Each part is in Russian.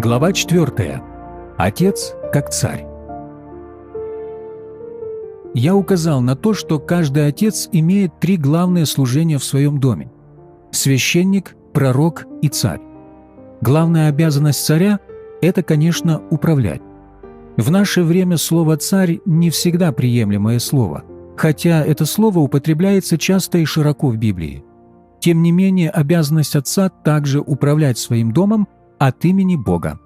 Глава 4. Отец как царь. Я указал на то, что каждый отец имеет три главные служения в своем доме: священник, пророк и царь. Главная обязанность царя – это, конечно, управлять. В наше время слово «царь» не всегда приемлемое слово, хотя это слово употребляется часто и широко в Библии. Тем не менее, обязанность отца также управлять своим домом от имени Бога.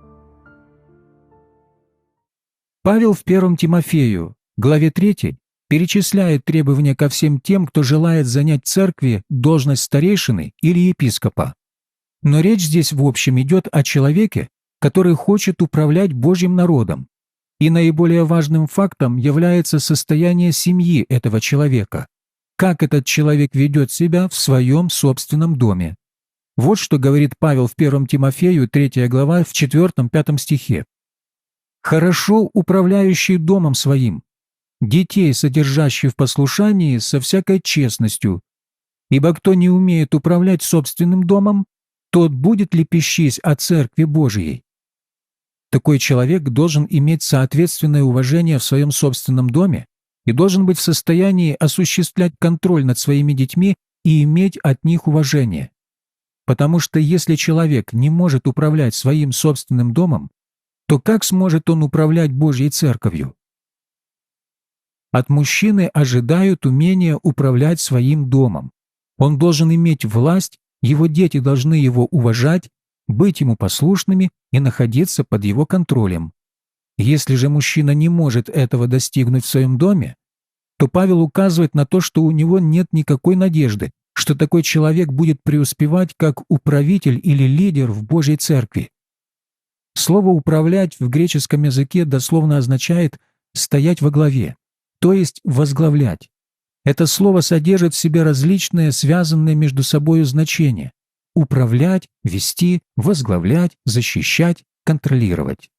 Павел в 1 Тимофею, главе 3, перечисляет требования ко всем тем, кто желает занять в церкви должность старейшины или епископа. Но речь здесь в общем идет о человеке, который хочет управлять Божьим народом. И наиболее важным фактом является состояние семьи этого человека, как этот человек ведет себя в своем собственном доме. Вот что говорит Павел в 1 Тимофею, 3 глава, в 4-5 стихе. «Хорошо управляющий домом своим, детей, содержащий в послушании со всякой честностью, ибо кто не умеет управлять собственным домом, тот будет лепещись о церкви Божией». Такой человек должен иметь соответственное уважение в своем собственном доме и должен быть в состоянии осуществлять контроль над своими детьми и иметь от них уважение. Потому что если человек не может управлять своим собственным домом, то как сможет он управлять Божьей церковью? От мужчины ожидают умения управлять своим домом. Он должен иметь власть, его дети должны его уважать, быть ему послушными и находиться под его контролем. Если же мужчина не может этого достигнуть в своем доме, то Павел указывает на то, что у него нет никакой надежды, что такой человек будет преуспевать как управитель или лидер в Божьей церкви. Слово «управлять» в греческом языке дословно означает «стоять во главе», то есть «возглавлять». Это слово содержит в себе различные связанные между собой значения: управлять, вести, возглавлять, защищать, контролировать.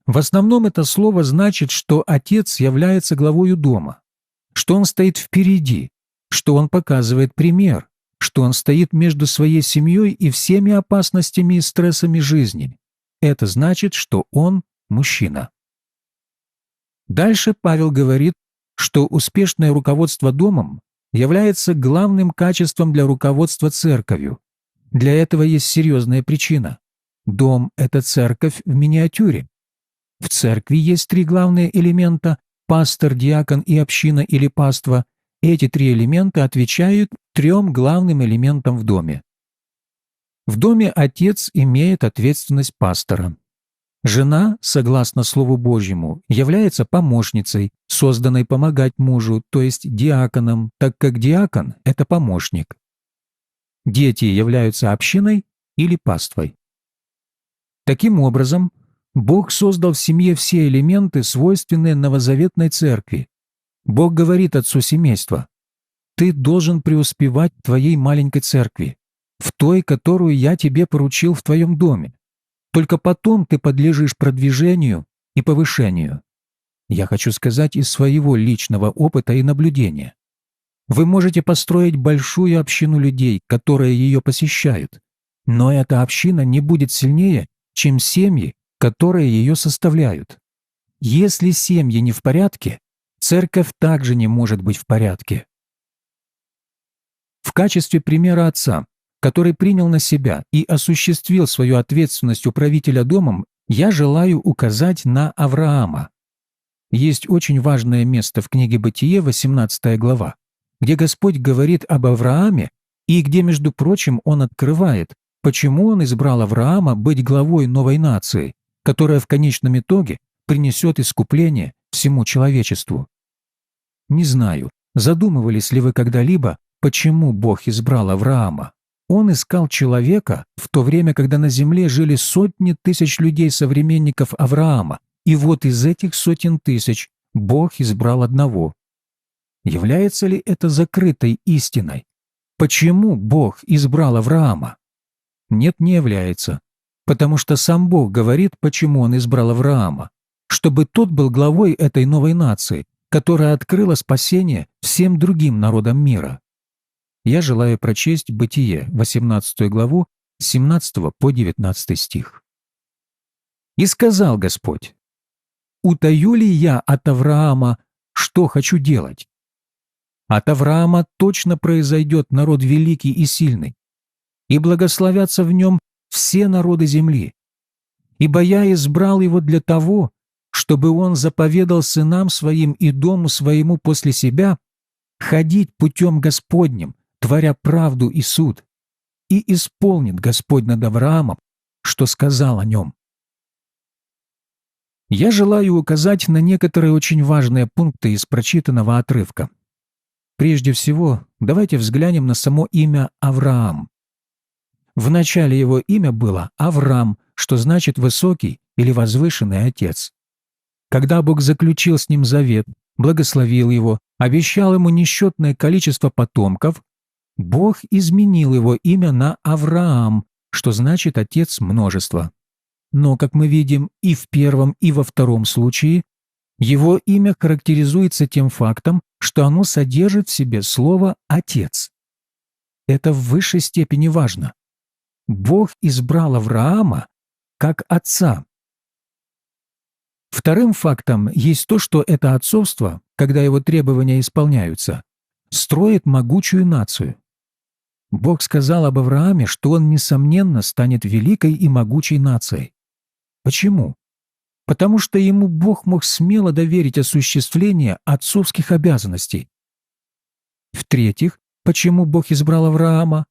В основном это слово значит, что отец является главою дома, что он стоит впереди, что он показывает пример, что он стоит между своей семьей и всеми опасностями и стрессами жизни. Это значит, что он мужчина. Дальше Павел говорит, что успешное руководство домом является главным качеством для руководства церковью. Для этого есть серьезная причина. Дом – это церковь в миниатюре. В церкви есть три главные элемента – пастор, диакон и община или паства. Эти три элемента отвечают трем главным элементам в доме. В доме отец имеет ответственность пастора. Жена, согласно Слову Божьему, является помощницей, созданной помогать мужу, то есть диаконом, так как диакон – это помощник. Дети являются общиной или паствой. Таким образом, Бог создал в семье все элементы, свойственные новозаветной церкви. Бог говорит отцу семейства: «Ты должен преуспевать в твоей маленькой церкви, в той, которую я тебе поручил в твоем доме. Только потом ты подлежишь продвижению и повышению». Я хочу сказать из своего личного опыта и наблюдения. Вы можете построить большую общину людей, которые ее посещают, но эта община не будет сильнее, чем семьи, которые ее составляют. Если семьи не в порядке, церковь также не может быть в порядке. В качестве примера отца, который принял на себя и осуществил свою ответственность управителя домом, я желаю указать на Авраама. Есть очень важное место в книге «Бытие», 18 глава, где Господь говорит об Аврааме и где, между прочим, Он открывает, почему Он избрал Авраама быть главой новой нации, которая в конечном итоге принесет искупление всему человечеству. Не знаю, задумывались ли вы когда-либо, почему Бог избрал Авраама? Он искал человека в то время, когда на земле жили сотни тысяч людей-современников Авраама, и вот из этих сотен тысяч Бог избрал одного. Является ли это закрытой истиной? Почему Бог избрал Авраама? Нет, не является, потому что сам Бог говорит, почему Он избрал Авраама, чтобы тот был главой этой новой нации, которая открыла спасение всем другим народам мира. Я желаю прочесть Бытие, 18 главу, с 17 по 19 стих. И сказал Господь: «Утаю ли я от Авраама, что хочу делать? От Авраама точно произойдет народ великий и сильный, и благословятся в нем все народы земли. Ибо я избрал его для того, чтобы он заповедал сынам своим и дому своему после себя ходить путем Господним, творя правду и суд, и исполнит Господь над Авраамом, что сказал о нем». Я желаю указать на некоторые очень важные пункты из прочитанного отрывка. Прежде всего, давайте взглянем на само имя Авраам. В начале его имя было Аврам, что значит «высокий» или «возвышенный отец». Когда Бог заключил с ним завет, благословил его, обещал ему несчетное количество потомков, Бог изменил его имя на Авраам, что значит «отец множества». Но, как мы видим и в первом, и во втором случае, его имя характеризуется тем фактом, что оно содержит в себе слово «отец». Это в высшей степени важно. Бог избрал Авраама как отца. Вторым фактом есть то, что это отцовство, когда его требования исполняются, строит могучую нацию. Бог сказал об Аврааме, что он, несомненно, станет великой и могучей нацией. Почему? Потому что ему Бог мог смело доверить осуществление отцовских обязанностей. В-третьих, почему Бог избрал Авраама?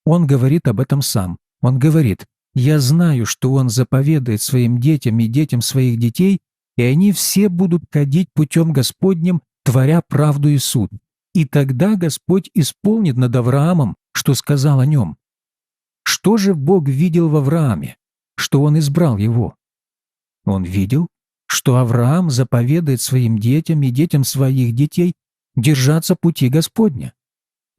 Он говорит об этом сам. Он говорит: «Я знаю, что он заповедает своим детям и детям своих детей, и они все будут ходить путем Господним, творя правду и суд. И тогда Господь исполнит над Авраамом, что сказал о нем». Что же Бог видел в Аврааме, что он избрал его? Он видел, что Авраам заповедает своим детям и детям своих детей держаться пути Господня.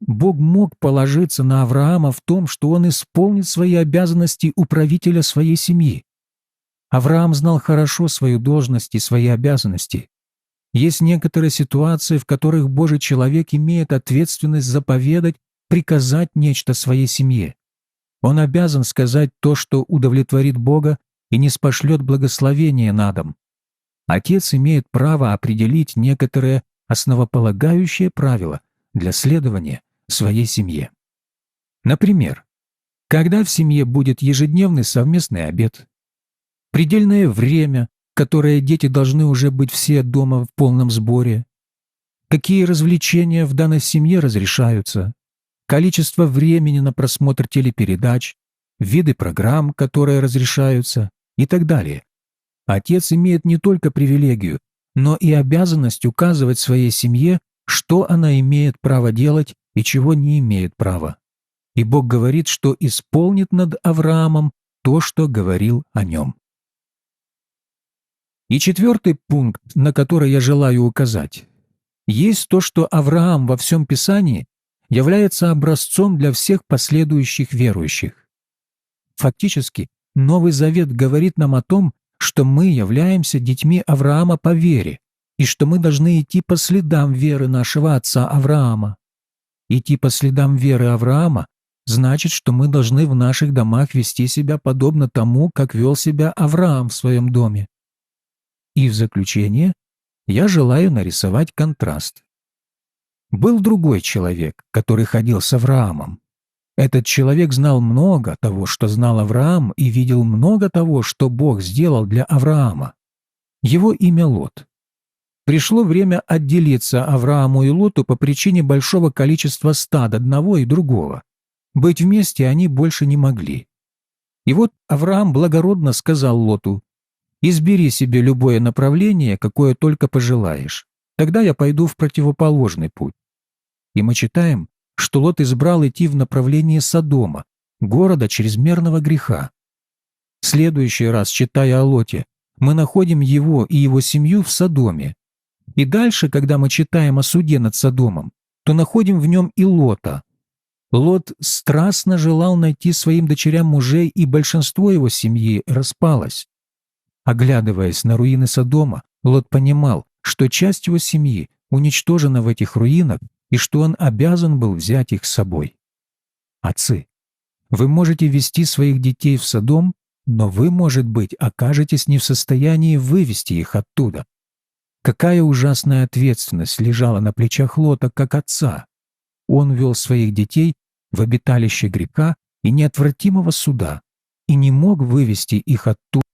Бог мог положиться на Авраама в том, что он исполнит свои обязанности управителя своей семьи. Авраам знал хорошо свою должность и свои обязанности. Есть некоторые ситуации, в которых Божий человек имеет ответственность заповедать, приказать нечто своей семье. Он обязан сказать то, что удовлетворит Бога и не спошлет благословение на дом. Отец имеет право определить некоторые основополагающие правила для следования своей семье. Например, когда в семье будет ежедневный совместный обед, предельное время, в которое дети должны уже быть все дома в полном сборе, какие развлечения в данной семье разрешаются, количество времени на просмотр телепередач, виды программ, которые разрешаются, и так далее. Отец имеет не только привилегию, но и обязанность указывать своей семье, что она имеет право делать и чего не имеет права. И Бог говорит, что исполнит над Авраамом то, что говорил о нем. И четвертый пункт, на который я желаю указать, есть то, что Авраам во всем Писании является образцом для всех последующих верующих. Фактически, Новый Завет говорит нам о том, что мы являемся детьми Авраама по вере, и что мы должны идти по следам веры нашего отца Авраама. Идти по следам веры Авраама значит, что мы должны в наших домах вести себя подобно тому, как вел себя Авраам в своем доме. И в заключение я желаю нарисовать контраст. Был другой человек, который ходил с Авраамом. Этот человек знал много того, что знал Авраам, и видел много того, что Бог сделал для Авраама. Его имя Лот. Пришло время отделиться Аврааму и Лоту по причине большого количества стад одного и другого. Быть вместе они больше не могли. И вот Авраам благородно сказал Лоту: «Избери себе любое направление, какое только пожелаешь. Тогда я пойду в противоположный путь». И мы читаем, что Лот избрал идти в направлении Содома, города чрезмерного греха. В следующий раз, читая о Лоте, мы находим его и его семью в Содоме. И дальше, когда мы читаем о суде над Содомом, то находим в нем и Лота. Лот страстно желал найти своим дочерям мужей, и большинство его семьи распалось. Оглядываясь на руины Содома, Лот понимал, что часть его семьи уничтожена в этих руинах, и что он обязан был взять их с собой. Отцы, вы можете вести своих детей в Содом но вы, может быть, окажетесь не в состоянии вывести их оттуда. Какая ужасная ответственность лежала на плечах Лота как отца! Он вел своих детей в обиталище греха и неотвратимого суда и не мог вывести их оттуда.